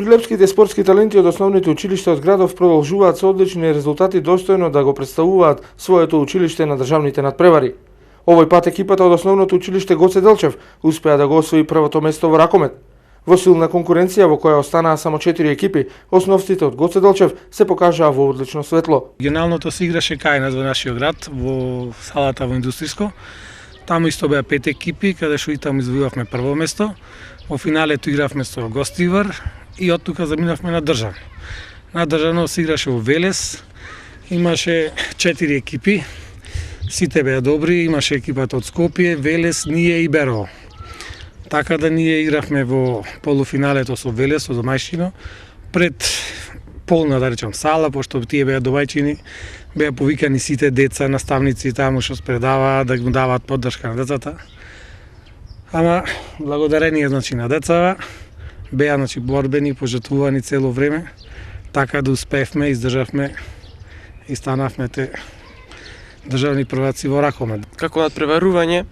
Прилепските спортски таленти од основните училишта од градов продолжуваат со одлични резултати достојно да го представуваат своето училиште на државните надпревари. Овој пат екипата од основното училиште Гоце Делчев успеа да го освои првото место во ракомет. Во силна конкуренција во која останаа само 4 екипи, основците од Гоце Делчев се покажаа во одлично светло. Регионалното се играше кај нас во нашиот град, во салата во Индустријско. Таму исто беа 5 екипи, каде што и таму извојувавме прво место. Во финалето игравме со Гостивар и од тука заминавме на државно. На државно се играше во Велес. Имаше 4 екипи. Сите беа добри, имаше екипата од Скопје, Велес, ние и Берово. Така да ние игравме во полуфиналето со Велес, со домајчино, пред полна, да речем, сала, пошто тие беа домајчини, беа повикани сите деца, наставници таму што спредаваат да го даваат поддршка на децата. Ама благодарение значи на децава беа борбени, пожртвувани цело време, така да успеевме, издржавме и станавме те државни прваци во ракомет. Како надпреварување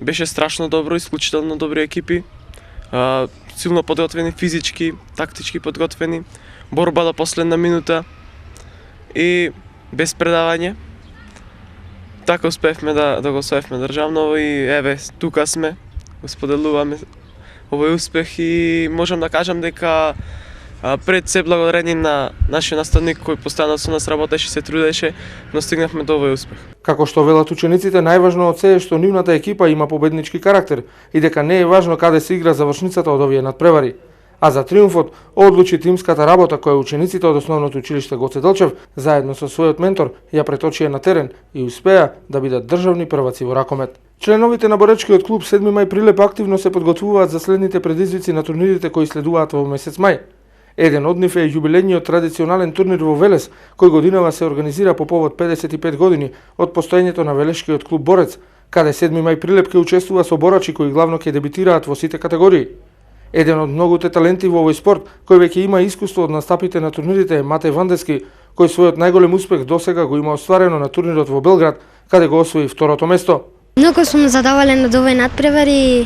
беше страшно добро, исклучително добри екипи, силно подготвени физички, тактички подготвени, борба до последна минута и без предавање. Така успеевме да го освоевме државно и еве тука сме, го споделуваме овој успех и можам да кажам дека пред се благодарение на нашиот наставник кој постојано со нас работеше, се трудеше, но стигнавме до овој успех. Како што велат учениците, најважно од се е што нивната екипа има победнички карактер и дека не е важно каде се игра завршницата од овие надпревари. А за триумфот одлучи тимската работа која учениците од основното училиште Гоце Делчев заедно со својот ментор ја преточија на терен и успеа да бидат државни прваци во ракомет. Членовите на боречкиот клуб 7 мај Прилеп активно се подготвуваат за следните предизвици на турнирите кои следуваат во месец мај. Еден од нив е јубилејниот традиционален турнир во Велес, кој годинава се организира по повод 55 години од постоењето на Велешкиот клуб Борец, каде 7 мај Прилеп ќе учествува со борачи кои главно ќе дебитираат во сите категории. Еден од многуте таленти во овој спорт, кој веќе има искуство од настапите на турнирите е Матеј Вандески, кој својот најголем успех досега го има остварено на турнирот во Белград, каде го освои второто место. Многу сум задоволен од овој надпревар и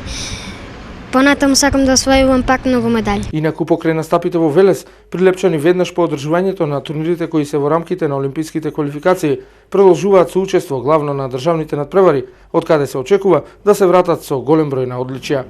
понатаму сакам да освојувам пак многу медали. Инаку покрај настапите во Велес, прилепчани веднаш по одржувањето на турнирите кои се во рамките на олимписките квалификации продолжуваат соучество главно на државните надпревари, од каде се очекува да се вратат со голем број на одличија.